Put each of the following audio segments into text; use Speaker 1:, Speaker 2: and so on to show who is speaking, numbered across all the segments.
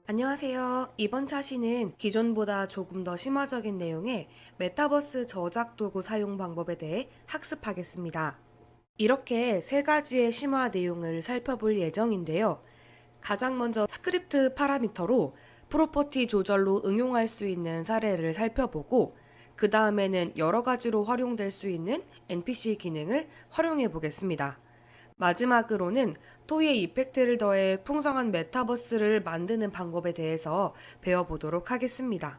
Speaker 1: 안녕하세요. 이번 차시는 기존보다 조금 더 심화적인 내용의 메타버스 저작 도구 사용 방법에 대해 학습하겠습니다. 이렇게 세 가지의 심화 내용을 살펴볼 예정인데요. 가장 먼저 스크립트 파라미터로 프로퍼티 조절로 응용할 수 있는 사례를 살펴보고, 그 다음에는 여러 가지로 활용될 수 있는 NPC 기능을 활용해 보겠습니다. 마지막으로는 토이의 이펙트를 더해 풍성한 메타버스를 만드는 방법에 대해서 배워보도록 하겠습니다.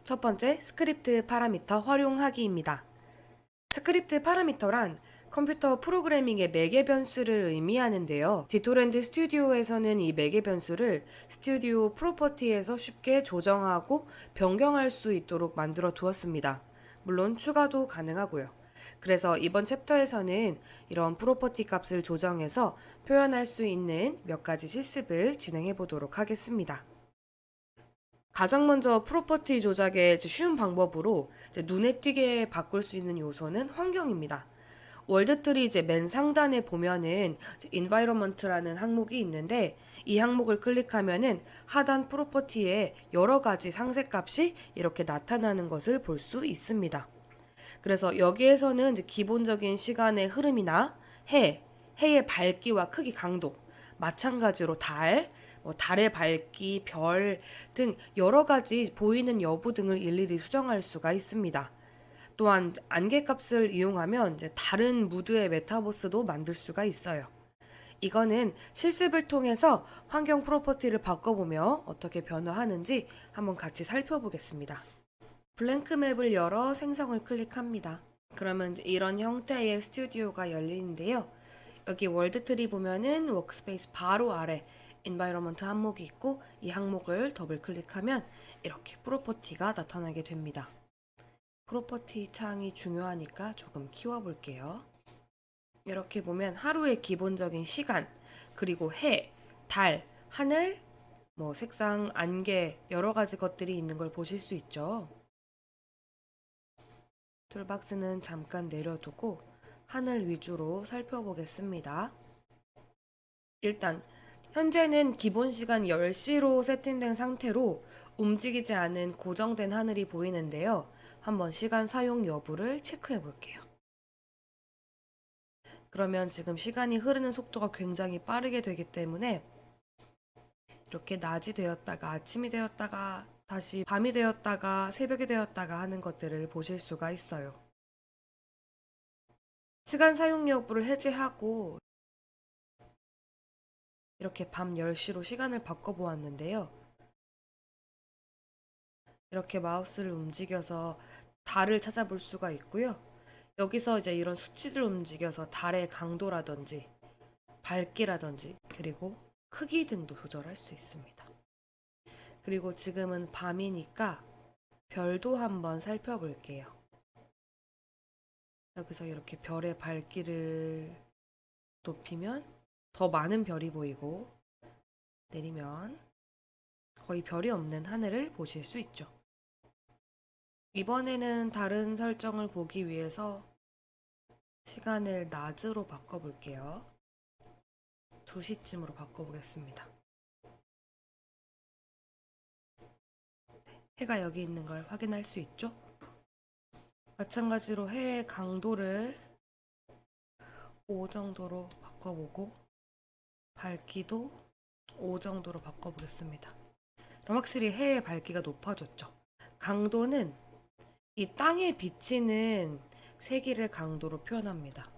Speaker 1: 첫 번째, 스크립트 파라미터 활용하기입니다. 스크립트 파라미터란 컴퓨터 프로그래밍의 매개 변수를 의미하는데요. 디토랜드 스튜디오에서는 이 매개 변수를 스튜디오 프로퍼티에서 쉽게 조정하고 변경할 수 있도록 만들어 두었습니다. 물론 추가도 가능하고요. 그래서 이번 챕터에서는 이런 프로퍼티 값을 조정해서 표현할 수 있는 몇 가지 실습을 진행해 보도록 하겠습니다. 가장 먼저 프로퍼티 조작의 쉬운 방법으로 눈에 띄게 바꿀 수 있는 요소는 환경입니다. 월드트리 맨 상단에 보면은 environment라는 항목이 있는데, 이 항목을 클릭하면은 하단 프로퍼티에 여러 가지 상세값이 이렇게 나타나는 것을 볼 수 있습니다. 그래서 여기에서는 기본적인 시간의 흐름이나 해의 밝기와 크기, 강도, 마찬가지로 달의 밝기, 별 등 여러 가지 보이는 여부 등을 일일이 수정할 수가 있습니다. 또한 안개값을 이용하면 다른 무드의 메타버스도 만들 수가 있어요. 이거는 실습을 통해서 환경 프로퍼티를 바꿔보며 어떻게 변화하는지 한번 같이 살펴보겠습니다. 블랭크 맵을 열어 생성을 클릭합니다. 그러면 이런 형태의 스튜디오가 열리는데요. 여기 월드트리 보면은 워크스페이스 바로 아래 environment 항목이 있고, 이 항목을 더블 클릭하면 이렇게 프로퍼티가 나타나게 됩니다. 프로퍼티 창이 중요하니까 조금 키워볼게요. 이렇게 보면 하루의 기본적인 시간, 그리고 해, 달, 하늘, 색상, 안개, 여러 가지 것들이 있는 걸 보실 수 있죠. 툴박스는 잠깐 내려두고 하늘 위주로 살펴보겠습니다. 일단 현재는 기본 시간 10시로 세팅된 상태로 움직이지 않은 고정된 하늘이 보이는데요. 한번 시간 사용 여부를 체크해 볼게요. 그러면 지금 시간이 흐르는 속도가 굉장히 빠르게 되기 때문에 이렇게 낮이 되었다가 아침이 되었다가 다시 밤이 되었다가 새벽이 되었다가 하는 것들을 보실 수가 있어요. 시간 사용 여부를 해제하고 이렇게 밤 10시로 시간을 바꿔보았는데요. 이렇게 마우스를 움직여서 달을 찾아볼 수가 있고요. 여기서 이제 이런 수치를 움직여서 달의 강도라든지 밝기라든지 그리고 크기 등도 조절할 수 있습니다. 그리고 지금은 밤이니까 별도 한번 살펴볼게요. 여기서 이렇게 별의 밝기를 높이면 더 많은 별이 보이고, 내리면 거의 별이 없는 하늘을 보실 수 있죠. 이번에는 다른 설정을 보기 위해서 시간을 낮으로 바꿔볼게요. 2시쯤으로 바꿔보겠습니다. 해가 여기 있는 걸 확인할 수 있죠? 마찬가지로 해의 강도를 5 정도로 바꿔보고 밝기도 5 정도로 바꿔보겠습니다. 그럼 확실히 해의 밝기가 높아졌죠. 강도는 이 땅에 비치는 세기를 강도로 표현합니다.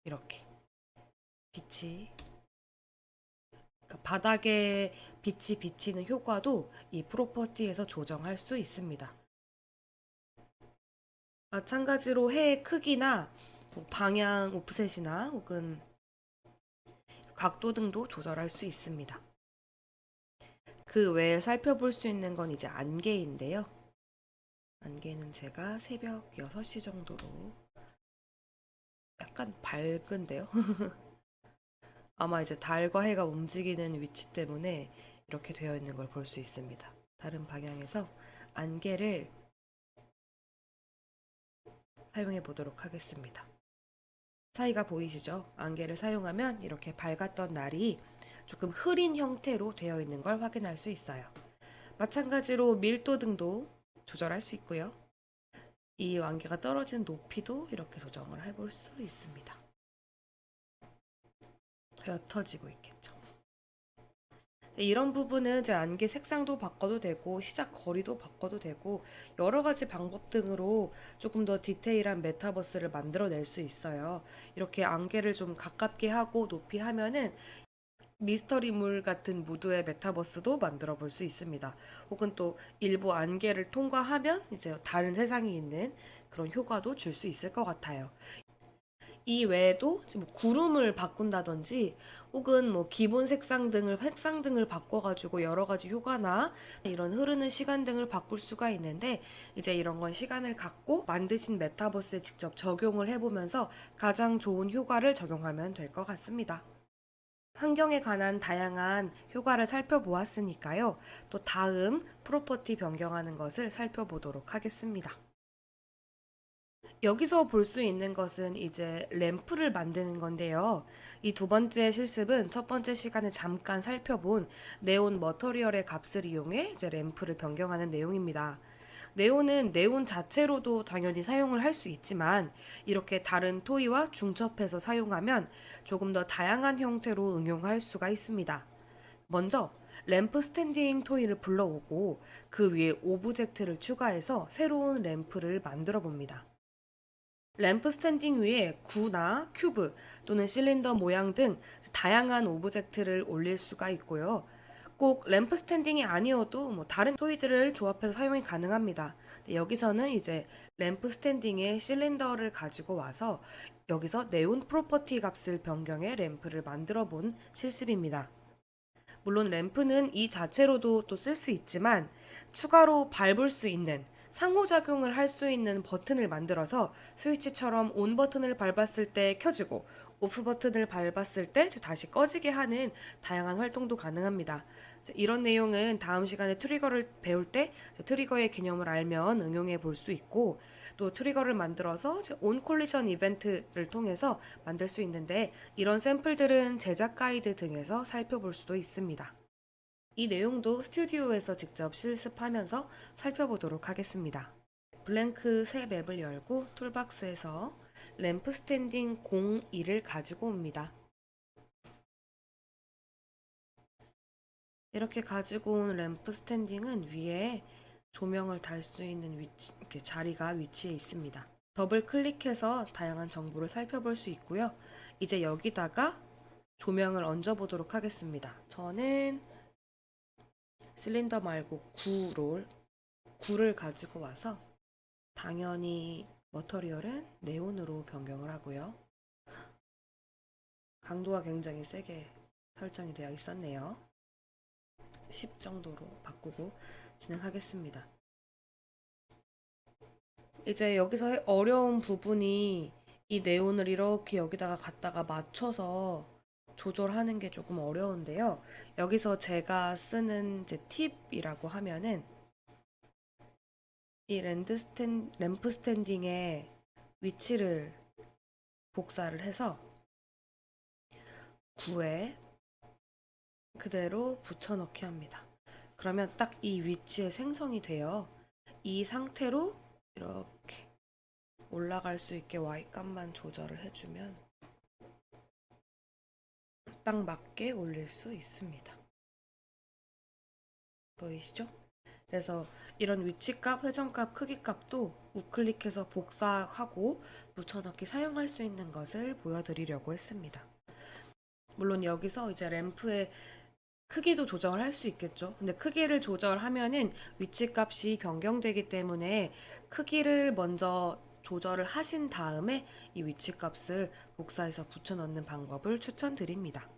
Speaker 1: 이렇게 빛이, 그러니까 바닥에 빛이 비치는 효과도 이 프로퍼티에서 조정할 수 있습니다. 마찬가지로 해의 크기나 방향 오프셋이나 혹은 각도 등도 조절할 수 있습니다. 그 외에 살펴볼 수 있는 건 이제 안개인데요. 안개는 제가 새벽 6시 정도로, 약간 밝은데요. 아마 이제 달과 해가 움직이는 위치 때문에 이렇게 되어 있는 걸 볼 수 있습니다. 다른 방향에서 안개를 사용해 보도록 하겠습니다. 차이가 보이시죠? 안개를 사용하면 이렇게 밝았던 날이 조금 흐린 형태로 되어 있는 걸 확인할 수 있어요. 마찬가지로 밀도 등도 조절할 수 있고요. 이 안개가 떨어지는 높이도 이렇게 조정을 해볼 수 있습니다. 옅어지고 있겠죠. 이런 부분은 이제 안개 색상도 바꿔도 되고 시작 거리도 바꿔도 되고 여러 가지 방법 등으로 조금 더 디테일한 메타버스를 만들어낼 수 있어요. 이렇게 안개를 좀 가깝게 하고 높이 하면은 미스터리물 같은 무드의 메타버스도 만들어 볼 수 있습니다. 혹은 또 일부 안개를 통과하면 이제 다른 세상이 있는 그런 효과도 줄 수 있을 것 같아요. 이 외에도 뭐 구름을 바꾼다든지 혹은 뭐 기본 색상 등을 바꿔가지고 여러 가지 효과나 이런 흐르는 시간 등을 바꿀 수가 있는데 이제 이런 건 시간을 갖고 만드신 메타버스에 직접 적용을 해보면서 가장 좋은 효과를 적용하면 될 것 같습니다. 환경에 관한 다양한 효과를 살펴보았으니까요. 또 다음 프로퍼티 변경하는 것을 살펴보도록 하겠습니다. 여기서 볼 수 있는 것은 이제 램프를 만드는 건데요. 이 두 번째 실습은 첫 번째 시간에 잠깐 살펴본 네온 머터리얼의 값을 이용해 이제 램프를 변경하는 내용입니다. 네온은 네온 자체로도 당연히 사용을 할 수 있지만 이렇게 다른 토이와 중첩해서 사용하면 조금 더 다양한 형태로 응용할 수가 있습니다. 먼저 램프 스탠딩 토이를 불러오고 그 위에 오브젝트를 추가해서 새로운 램프를 만들어 봅니다. 램프 스탠딩 위에 구나 큐브 또는 실린더 모양 등 다양한 오브젝트를 올릴 수가 있고요. 꼭 램프 스탠딩이 아니어도 뭐 다른 토이들을 조합해서 사용이 가능합니다. 여기서는 이제 램프 스탠딩에 실린더를 가지고 와서 여기서 네온 프로퍼티 값을 변경해 램프를 만들어 본 실습입니다. 물론 램프는 이 자체로도 또 쓸 수 있지만 추가로 밟을 수 있는 상호작용을 할 수 있는 버튼을 만들어서 스위치처럼 온 버튼을 밟았을 때 켜지고 오프 버튼을 밟았을 때 다시 꺼지게 하는 다양한 활동도 가능합니다. 이런 내용은 다음 시간에 트리거를 배울 때 트리거의 개념을 알면 응용해 볼 수 있고 또 트리거를 만들어서 온 콜리션 이벤트를 통해서 만들 수 있는데 이런 샘플들은 제작 가이드 등에서 살펴볼 수도 있습니다. 이 내용도 스튜디오에서 직접 실습하면서 살펴보도록 하겠습니다. 블랭크 새 맵을 열고 툴박스에서 램프 스탠딩 02를 가지고 옵니다. 이렇게 가지고 온 램프 스탠딩은 위에 조명을 달 수 있는 이렇게 자리가 위치해 있습니다. 더블 클릭해서 다양한 정보를 살펴볼 수 있고요. 이제 여기다가 조명을 얹어 보도록 하겠습니다. 저는 실린더 말고 9를 가지고 와서 당연히 머터리얼은 네온으로 변경을 하고요. 강도가 굉장히 세게 설정이 되어 있었네요. 10 정도로 바꾸고 진행하겠습니다. 이제 여기서 어려운 부분이 이 네온을 이렇게 여기다가 갖다가 맞춰서 조절하는 게 조금 어려운데요. 여기서 제가 쓰는 이제 팁이라고 하면은 이 램프 스탠딩의 위치를 복사를 해서 9에 그대로 붙여넣기 합니다. 그러면 딱 이 위치에 생성이 돼요. 이 상태로 이렇게 올라갈 수 있게 Y값만 조절을 해주면 딱 맞게 올릴 수 있습니다. 보이시죠? 그래서 이런 위치값, 회전값, 크기값도 우클릭해서 복사하고 붙여넣기 사용할 수 있는 것을 보여드리려고 했습니다. 물론 여기서 이제 램프의 크기도 조정을 할 수 있겠죠. 근데 크기를 조절하면은 위치값이 변경되기 때문에 크기를 먼저 조절을 하신 다음에 이 위치값을 복사해서 붙여넣는 방법을 추천드립니다.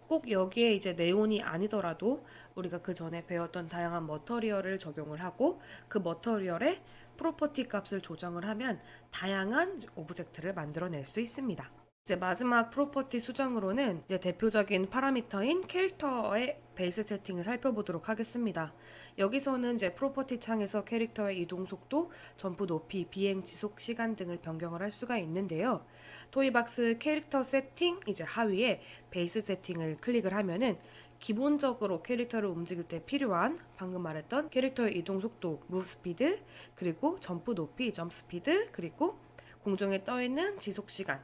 Speaker 1: 꼭 여기에 이제 네온이 아니더라도 우리가 그 전에 배웠던 다양한 머터리얼을 적용을 하고 그 머터리얼의 프로퍼티 값을 조정을 하면 다양한 오브젝트를 만들어낼 수 있습니다. 이제 마지막 프로퍼티 수정으로는 이제 대표적인 파라미터인 캐릭터의 베이스 세팅을 살펴보도록 하겠습니다. 여기서는 이제 프로퍼티 창에서 캐릭터의 이동 속도, 점프 높이, 비행 지속 시간 등을 변경을 할 수가 있는데요. 토이박스 캐릭터 세팅 이제 하위에 베이스 세팅을 클릭을 하면은 기본적으로 캐릭터를 움직일 때 필요한 방금 말했던 캐릭터의 이동 속도, 무브 스피드, 그리고 점프 높이, 점프 스피드, 그리고 공중에 떠 있는 지속 시간,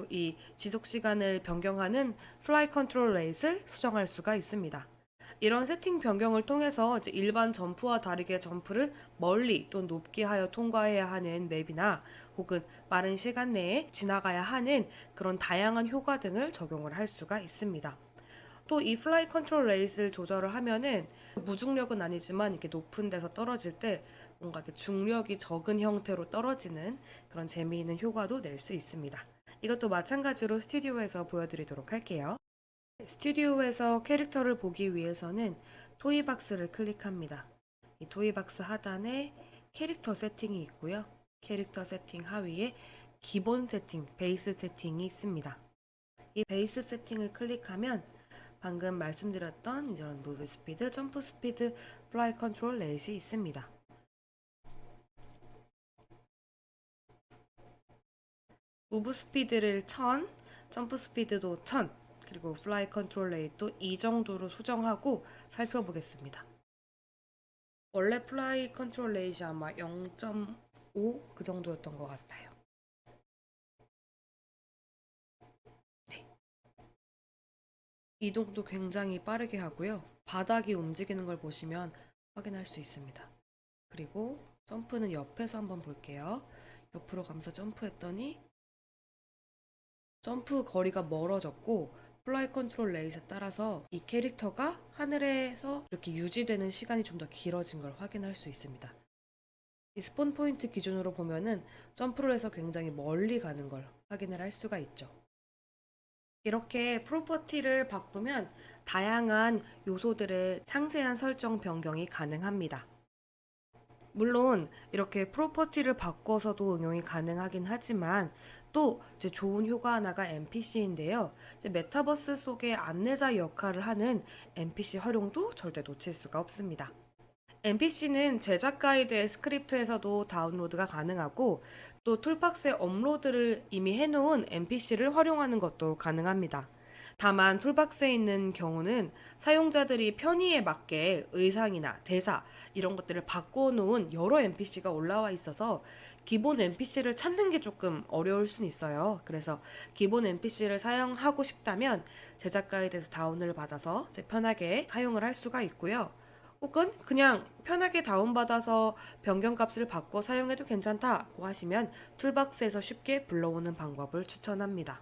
Speaker 1: 이 지속 시간을 변경하는 플라이 컨트롤 레이트를 수정할 수가 있습니다. 이런 세팅 변경을 통해서 이제 일반 점프와 다르게 점프를 멀리 또는 높게 하여 통과해야 하는 맵이나 혹은 빠른 시간 내에 지나가야 하는 그런 다양한 효과 등을 적용을 할 수가 있습니다. 또 이 플라이 컨트롤 레이스를 조절을 하면은 무중력은 아니지만 이렇게 높은 데서 떨어질 때 뭔가 이렇게 중력이 적은 형태로 떨어지는 그런 재미있는 효과도 낼 수 있습니다. 이것도 마찬가지로 스튜디오에서 보여드리도록 할게요. 스튜디오에서 캐릭터를 보기 위해서는 토이박스를 클릭합니다. 이 토이박스 하단에 캐릭터 세팅이 있고요. 캐릭터 세팅 하위에 기본 세팅, 베이스 세팅이 있습니다. 이 베이스 세팅을 클릭하면 방금 말씀드렸던 이런 무브 스피드, 점프 스피드, 플라이 컨트롤 레이트이 있습니다. 무브 스피드를 1000, 점프 스피드도 1000, 그리고 플라이 컨트롤 레이트도 이 정도로 수정하고 살펴보겠습니다. 원래 플라이 컨트롤 레이트이 아마 0.5 그 정도였던 것 같아요. 네. 이동도 굉장히 빠르게 하고요. 바닥이 움직이는 걸 보시면 확인할 수 있습니다. 그리고 점프는 옆에서 한번 볼게요. 옆으로 가면서 점프했더니 점프 거리가 멀어졌고 플라이 컨트롤 레이스에 따라서 이 캐릭터가 하늘에서 이렇게 유지되는 시간이 좀 더 길어진 걸 확인할 수 있습니다. 이 스폰 포인트 기준으로 보면은 점프를 해서 굉장히 멀리 가는 걸 확인을 할 수가 있죠. 이렇게 프로퍼티를 바꾸면 다양한 요소들의 상세한 설정 변경이 가능합니다. 물론 이렇게 프로퍼티를 바꿔서도 응용이 가능하긴 하지만 또 이제 좋은 효과 하나가 NPC인데요. 이제 메타버스 속의 안내자 역할을 하는 NPC 활용도 절대 놓칠 수가 없습니다. NPC는 제작 가이드의 스크립트에서도 다운로드가 가능하고 또 툴박스에 업로드를 이미 해놓은 NPC를 활용하는 것도 가능합니다. 다만 툴박스에 있는 경우는 사용자들이 편의에 맞게 의상이나 대사 이런 것들을 바꾸어 놓은 여러 NPC가 올라와 있어서 기본 NPC를 찾는 게 조금 어려울 수는 있어요. 그래서 기본 NPC를 사용하고 싶다면 제작 가이드에서 다운을 받아서 이제 편하게 사용을 할 수가 있고요. 혹은 그냥 편하게 다운받아서 변경값을 바꿔 사용해도 괜찮다고 하시면 툴박스에서 쉽게 불러오는 방법을 추천합니다.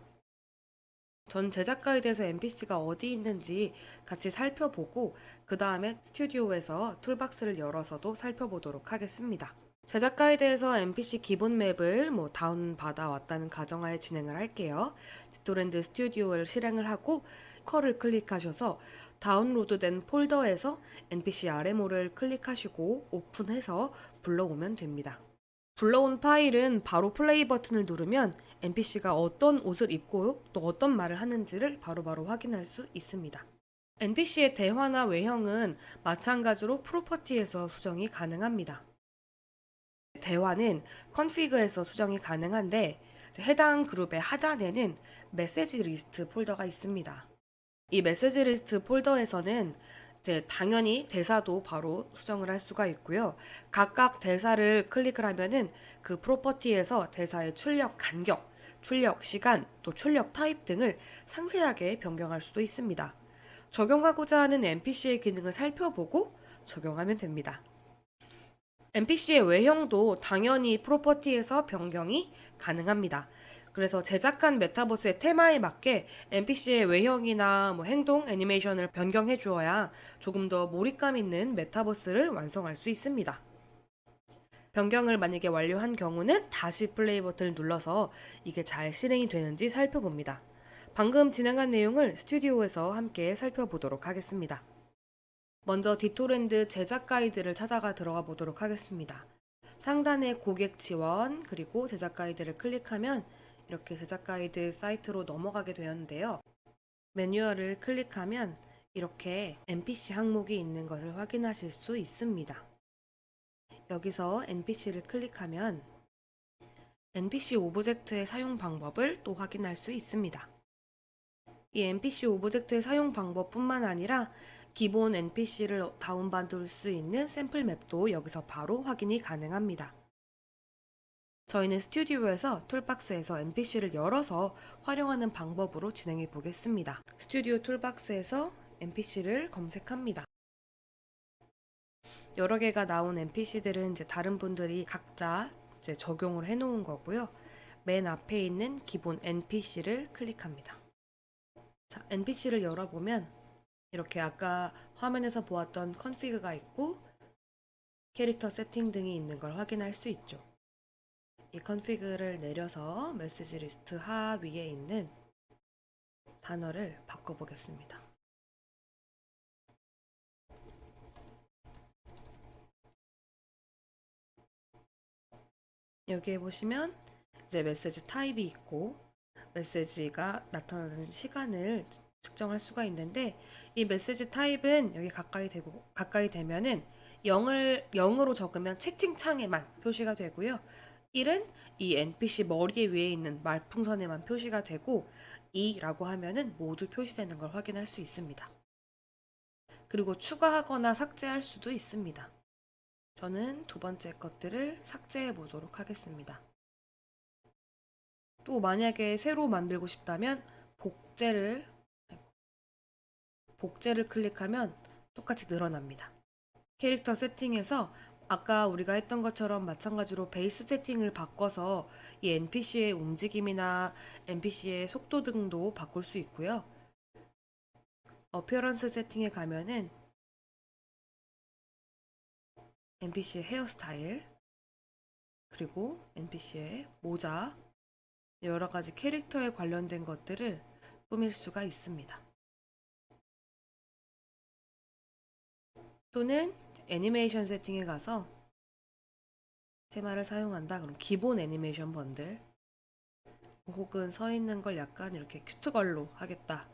Speaker 1: 전 제작 가이드에서 NPC가 어디 있는지 같이 살펴보고 그 다음에 스튜디오에서 툴박스를 열어서도 살펴보도록 하겠습니다. 제작 가이드에서 NPC 기본 맵을 다운받아 왔다는 가정하에 진행을 할게요. 디토랜드 스튜디오를 실행을 하고 컬을 클릭하셔서 다운로드된 폴더에서 NPC RMO를 클릭하시고 오픈해서 불러오면 됩니다. 불러온 파일은 바로 플레이 버튼을 누르면 NPC가 어떤 옷을 입고 또 어떤 말을 하는지를 바로바로 확인할 수 있습니다. NPC의 대화나 외형은 마찬가지로 프로퍼티에서 수정이 가능합니다. 대화는 컨피그에서 수정이 가능한데 해당 그룹의 하단에는 메시지 리스트 폴더가 있습니다. 이 메시지 리스트 폴더에서는 이제 당연히 대사도 바로 수정을 할 수가 있고요. 각각 대사를 클릭을 하면은 그 프로퍼티에서 대사의 출력 간격, 출력 시간, 또 출력 타입 등을 상세하게 변경할 수도 있습니다. 적용하고자 하는 NPC의 기능을 살펴보고 적용하면 됩니다. NPC의 외형도 당연히 프로퍼티에서 변경이 가능합니다. 그래서 제작한 메타버스의 테마에 맞게 NPC의 외형이나 행동, 애니메이션을 변경해 주어야 조금 더 몰입감 있는 메타버스를 완성할 수 있습니다. 변경을 만약에 완료한 경우는 다시 플레이 버튼을 눌러서 이게 잘 실행이 되는지 살펴봅니다. 방금 진행한 내용을 스튜디오에서 함께 살펴보도록 하겠습니다. 먼저 디토랜드 제작 가이드를 찾아가 들어가 보도록 하겠습니다. 상단에 고객 지원 그리고 제작 가이드를 클릭하면 이렇게 제작 가이드 사이트로 넘어가게 되었는데요. 매뉴얼을 클릭하면 이렇게 NPC 항목이 있는 것을 확인하실 수 있습니다. 여기서 NPC를 클릭하면 NPC 오브젝트의 사용 방법을 또 확인할 수 있습니다. 이 NPC 오브젝트의 사용 방법뿐만 아니라 기본 NPC를 다운받을 수 있는 샘플 맵도 여기서 바로 확인이 가능합니다. 저희는 스튜디오에서 툴박스에서 NPC를 열어서 활용하는 방법으로 진행해 보겠습니다. 스튜디오 툴박스에서 NPC를 검색합니다. 여러 개가 나온 NPC들은 이제 다른 분들이 각자 이제 적용을 해 놓은 거고요. 맨 앞에 있는 기본 NPC를 클릭합니다. 자, NPC를 열어보면 이렇게 아까 화면에서 보았던 컨피그가 있고 캐릭터 세팅 등이 있는 걸 확인할 수 있죠. 이 컨피그를 내려서 메시지 리스트 하위에 있는 단어를 바꿔보겠습니다. 여기에 보시면 이제 메시지 타입이 있고 메시지가 나타나는 시간을 측정할 수가 있는데 이 메시지 타입은 여기 가까이 되면은 0으로 적으면 채팅창에만 표시가 되고요. 1은 이 NPC 머리 위에 있는 말풍선에만 표시가 되고 2라고 하면은 모두 표시되는 걸 확인할 수 있습니다. 그리고 추가하거나 삭제할 수도 있습니다. 저는 두 번째 것들을 삭제해 보도록 하겠습니다. 또 만약에 새로 만들고 싶다면 복제를 클릭하면 똑같이 늘어납니다. 캐릭터 세팅에서 아까 우리가 했던 것처럼 마찬가지로 베이스 세팅을 바꿔서 이 NPC의 움직임이나 NPC의 속도 등도 바꿀 수 있고요. 어피어런스 세팅에 가면은 NPC의 헤어스타일, 그리고 NPC의 모자, 여러 가지 캐릭터에 관련된 것들을 꾸밀 수가 있습니다. 또는 애니메이션 세팅에 가서 테마를 사용한다. 그럼 기본 애니메이션 번들 혹은 서 있는 걸 약간 이렇게 큐트걸로 하겠다.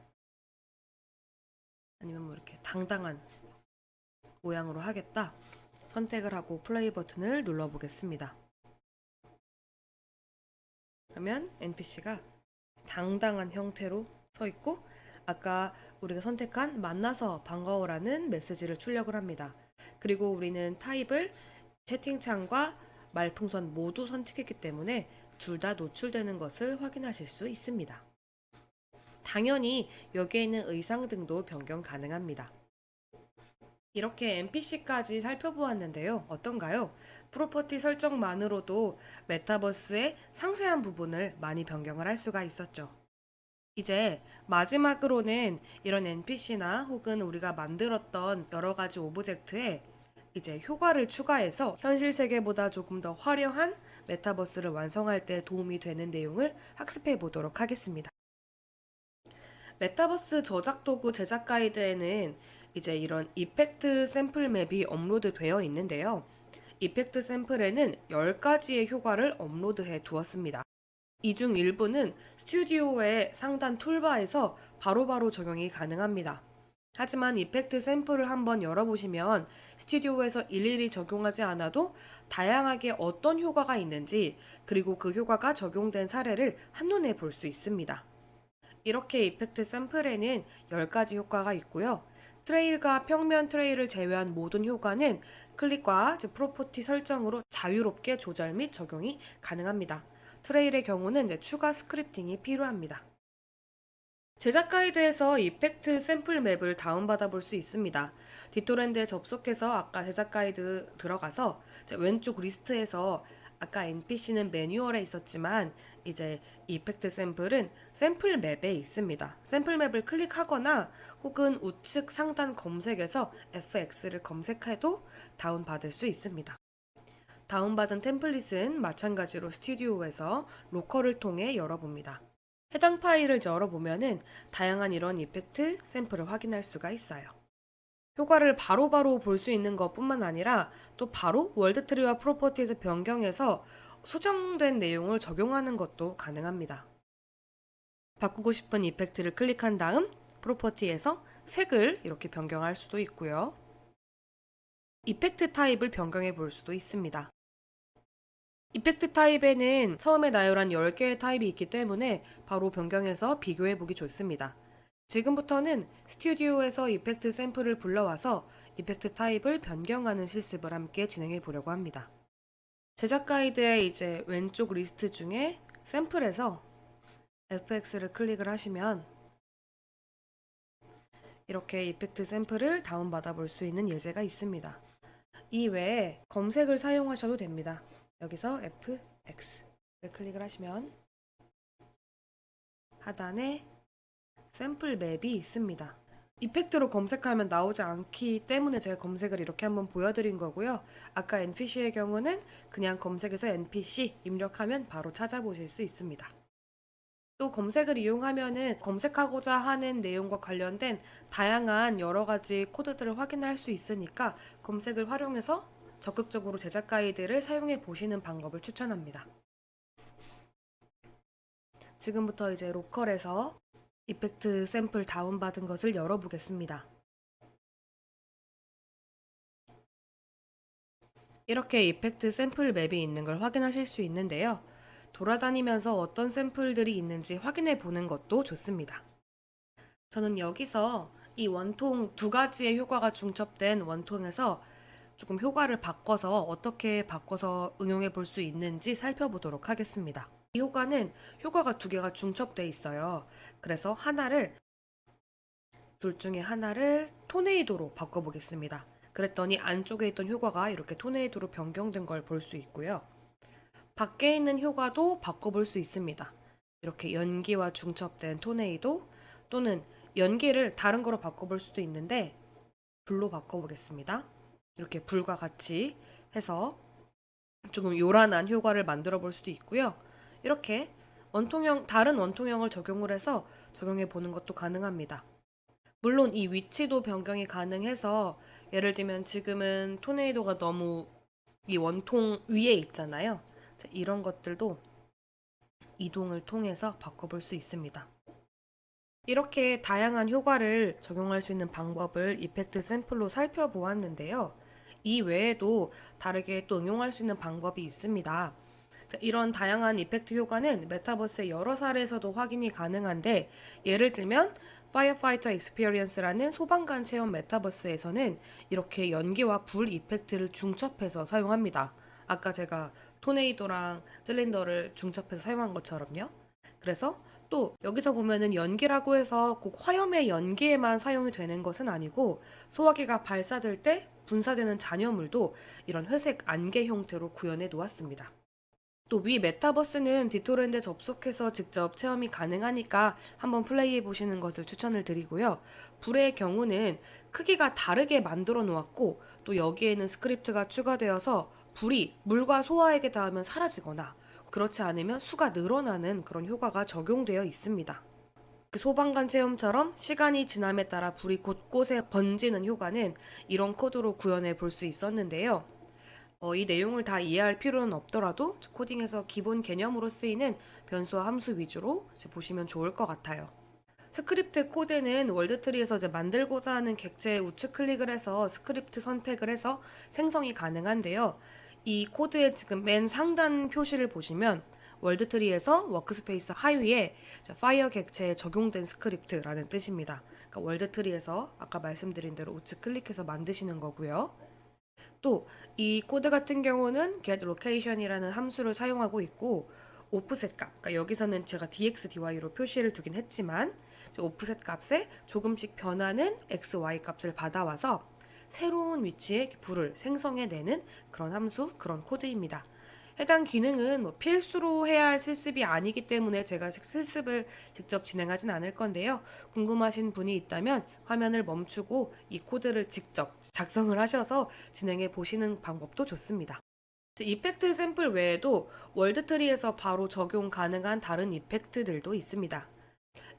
Speaker 1: 아니면 뭐 이렇게 당당한 모양으로 하겠다. 선택을 하고 플레이 버튼을 눌러보겠습니다. 그러면 NPC가 당당한 형태로 서 있고 아까 우리가 선택한 만나서 반가워라는 메시지를 출력을 합니다. 그리고 우리는 타입을 채팅창과 말풍선 모두 선택했기 때문에 둘 다 노출되는 것을 확인하실 수 있습니다. 당연히 여기에 있는 의상 등도 변경 가능합니다. 이렇게 NPC까지 살펴보았는데요. 어떤가요? 프로퍼티 설정만으로도 메타버스의 상세한 부분을 많이 변경을 할 수가 있었죠. 이제 마지막으로는 이런 NPC나 혹은 우리가 만들었던 여러 가지 오브젝트에 이제 효과를 추가해서 현실 세계보다 조금 더 화려한 메타버스를 완성할 때 도움이 되는 내용을 학습해 보도록 하겠습니다. 메타버스 저작 도구 제작 가이드에는 이제 이런 이펙트 샘플 맵이 업로드 되어 있는데요. 이펙트 샘플에는 10가지의 효과를 업로드해 두었습니다. 이 중 일부는 스튜디오의 상단 툴바에서 바로바로 적용이 가능합니다. 하지만 이펙트 샘플을 한번 열어보시면 스튜디오에서 일일이 적용하지 않아도 다양하게 어떤 효과가 있는지 그리고 그 효과가 적용된 사례를 한눈에 볼 수 있습니다. 이렇게 이펙트 샘플에는 10가지 효과가 있고요. 트레일과 평면 트레일을 제외한 모든 효과는 클릭과 프로퍼티 설정으로 자유롭게 조절 및 적용이 가능합니다. 트레일의 경우는 추가 스크립팅이 필요합니다. 제작 가이드에서 이펙트 샘플 맵을 다운받아 볼 수 있습니다. 디토렌드에 접속해서 아까 제작 가이드 들어가서 왼쪽 리스트에서 아까 NPC는 매뉴얼에 있었지만 이제 이펙트 샘플은 샘플 맵에 있습니다. 샘플 맵을 클릭하거나 혹은 우측 상단 검색에서 FX를 검색해도 다운받을 수 있습니다. 다운받은 템플릿은 마찬가지로 스튜디오에서 로컬을 통해 열어봅니다. 해당 파일을 열어보면은 다양한 이런 이펙트 샘플을 확인할 수가 있어요. 효과를 바로바로 볼 수 있는 것뿐만 아니라 또 바로 월드트리와 프로퍼티에서 변경해서 수정된 내용을 적용하는 것도 가능합니다. 바꾸고 싶은 이펙트를 클릭한 다음 프로퍼티에서 색을 이렇게 변경할 수도 있고요. 이펙트 타입을 변경해 볼 수도 있습니다. 이펙트 타입에는 처음에 나열한 10개의 타입이 있기 때문에 바로 변경해서 비교해 보기 좋습니다. 지금부터는 스튜디오에서 이펙트 샘플을 불러와서 이펙트 타입을 변경하는 실습을 함께 진행해 보려고 합니다. 제작 가이드의 이제 왼쪽 리스트 중에 샘플에서 FX를 클릭을 하시면 이렇게 이펙트 샘플을 다운받아 볼 수 있는 예제가 있습니다. 이 외에 검색을 사용하셔도 됩니다. 여기서 FX를 클릭을 하시면 하단에 샘플 맵이 있습니다. 이펙트로 검색하면 나오지 않기 때문에 제가 검색을 이렇게 한번 보여드린 거고요. 아까 NPC의 경우는 그냥 검색해서 NPC 입력하면 바로 찾아보실 수 있습니다. 또 검색을 이용하면은 검색하고자 하는 내용과 관련된 다양한 여러 가지 코드들을 확인할 수 있으니까 검색을 활용해서 적극적으로 제작 가이드를 사용해 보시는 방법을 추천합니다. 지금부터 이제 로컬에서 이펙트 샘플 다운받은 것을 열어보겠습니다. 이렇게 이펙트 샘플 맵이 있는 걸 확인하실 수 있는데요. 돌아다니면서 어떤 샘플들이 있는지 확인해 보는 것도 좋습니다. 저는 여기서 이 원통 두 가지의 효과가 중첩된 원통에서 조금 효과를 바꿔서 어떻게 바꿔서 응용해 볼 수 있는지 살펴보도록 하겠습니다. 이 효과는 효과가 두 개가 중첩돼 있어요. 그래서 둘 중에 하나를 토네이도로 바꿔보겠습니다. 그랬더니 안쪽에 있던 효과가 이렇게 토네이도로 변경된 걸 볼 수 있고요. 밖에 있는 효과도 바꿔볼 수 있습니다. 이렇게 연기와 중첩된 토네이도 또는 연기를 다른 거로 바꿔볼 수도 있는데 불로 바꿔보겠습니다. 이렇게 불과 같이 해서 조금 요란한 효과를 만들어 볼 수도 있고요. 이렇게 다른 원통형을 적용을 해서 적용해 보는 것도 가능합니다. 물론 이 위치도 변경이 가능해서 예를 들면 지금은 토네이도가 너무 이 원통 위에 있잖아요. 이런 것들도 이동을 통해서 바꿔볼 수 있습니다. 이렇게 다양한 효과를 적용할 수 있는 방법을 이펙트 샘플로 살펴보았는데요. 이 외에도 다르게 또 응용할 수 있는 방법이 있습니다. 이런 다양한 이펙트 효과는 메타버스의 여러 사례에서도 확인이 가능한데 예를 들면 Firefighter Experience라는 소방관 체험 메타버스에서는 이렇게 연기와 불 이펙트를 중첩해서 사용합니다. 아까 제가 토네이도랑 실린더를 중첩해서 사용한 것처럼요. 그래서 또 여기서 보면은 연기라고 해서 꼭 화염의 연기에만 사용이 되는 것은 아니고 소화기가 발사될 때 분사되는 잔여물도 이런 회색 안개 형태로 구현해 놓았습니다. 또 위 메타버스는 디토랜드에 접속해서 직접 체험이 가능하니까 한번 플레이해 보시는 것을 추천을 드리고요. 불의 경우는 크기가 다르게 만들어 놓았고 또 여기에는 스크립트가 추가되어서 불이 물과 소화액에 닿으면 사라지거나 그렇지 않으면 수가 늘어나는 그런 효과가 적용되어 있습니다. 그 소방관 체험처럼 시간이 지남에 따라 불이 곳곳에 번지는 효과는 이런 코드로 구현해 볼 수 있었는데요. 이 내용을 다 이해할 필요는 없더라도 코딩에서 기본 개념으로 쓰이는 변수와 함수 위주로 보시면 좋을 것 같아요. 스크립트 코드는 월드트리에서 만들고자 하는 객체에 우측 클릭을 해서 스크립트 선택을 해서 생성이 가능한데요. 이 코드의 지금 맨 상단 표시를 보시면 월드트리에서 워크스페이스 하위에 파이어 객체에 적용된 스크립트라는 뜻입니다. 그러니까 월드트리에서 아까 말씀드린 대로 우측 클릭해서 만드시는 거고요. 또 이 코드 같은 경우는 get location이라는 함수를 사용하고 있고 오프셋 값, 그러니까 여기서는 제가 dxdy로 표시를 두긴 했지만 오프셋 값에 조금씩 변하는 x, y 값을 받아와서 새로운 위치에 불을 생성해내는 그런 함수, 그런 코드입니다. 해당 기능은 필수로 해야 할 실습이 아니기 때문에 제가 실습을 직접 진행하진 않을 건데요. 궁금하신 분이 있다면 화면을 멈추고 이 코드를 직접 작성을 하셔서 진행해 보시는 방법도 좋습니다. 이펙트 샘플 외에도 월드트리에서 바로 적용 가능한 다른 이펙트들도 있습니다.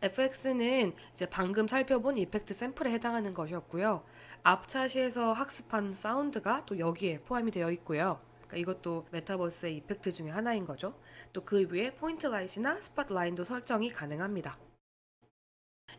Speaker 1: FX는 이제 방금 살펴본 이펙트 샘플에 해당하는 것이었고요. 앞차시에서 학습한 사운드가 또 여기에 포함이 되어 있고요. 그러니까 이것도 메타버스의 이펙트 중에 하나인 거죠. 또 그 위에 포인트 라이트나 스팟라인도 설정이 가능합니다.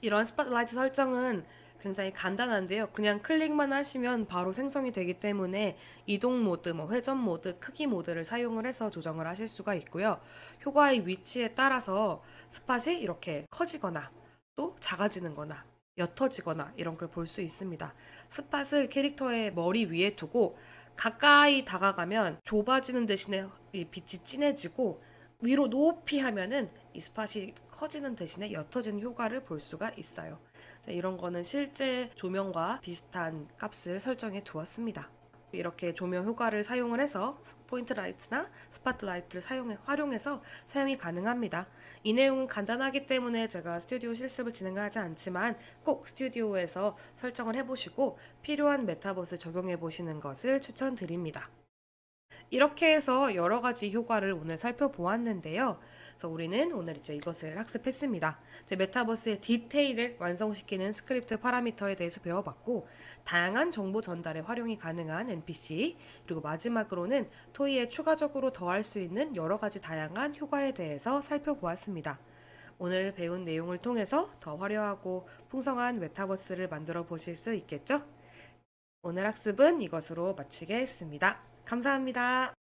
Speaker 1: 이런 스팟라이트 설정은 굉장히 간단한데요. 그냥 클릭만 하시면 바로 생성이 되기 때문에 이동 모드, 회전 모드, 크기 모드를 사용을 해서 조정을 하실 수가 있고요. 효과의 위치에 따라서 스팟이 이렇게 커지거나 또 작아지는 거나 옅어지거나 이런 걸 볼 수 있습니다. 스팟을 캐릭터의 머리 위에 두고 가까이 다가가면 좁아지는 대신에 이 빛이 진해지고 위로 높이 하면은 이 스팟이 커지는 대신에 옅어지는 효과를 볼 수가 있어요. 이런 거는 실제 조명과 비슷한 값을 설정해 두었습니다. 이렇게 조명 효과를 사용을 해서 포인트 라이트나 스팟라이트를 활용해서 사용이 가능합니다. 이 내용은 간단하기 때문에 제가 스튜디오 실습을 진행하지 않지만 꼭 스튜디오에서 설정을 해보시고 필요한 메타버스 적용해 보시는 것을 추천드립니다. 이렇게 해서 여러 가지 효과를 오늘 살펴보았는데요. 그래서 우리는 오늘 이제 이것을 학습했습니다. 이제 메타버스의 디테일을 완성시키는 스크립트 파라미터에 대해서 배워봤고, 다양한 정보 전달에 활용이 가능한 NPC, 그리고 마지막으로는 토이에 추가적으로 더할 수 있는 여러 가지 다양한 효과에 대해서 살펴보았습니다. 오늘 배운 내용을 통해서 더 화려하고 풍성한 메타버스를 만들어 보실 수 있겠죠? 오늘 학습은 이것으로 마치겠습니다. 감사합니다.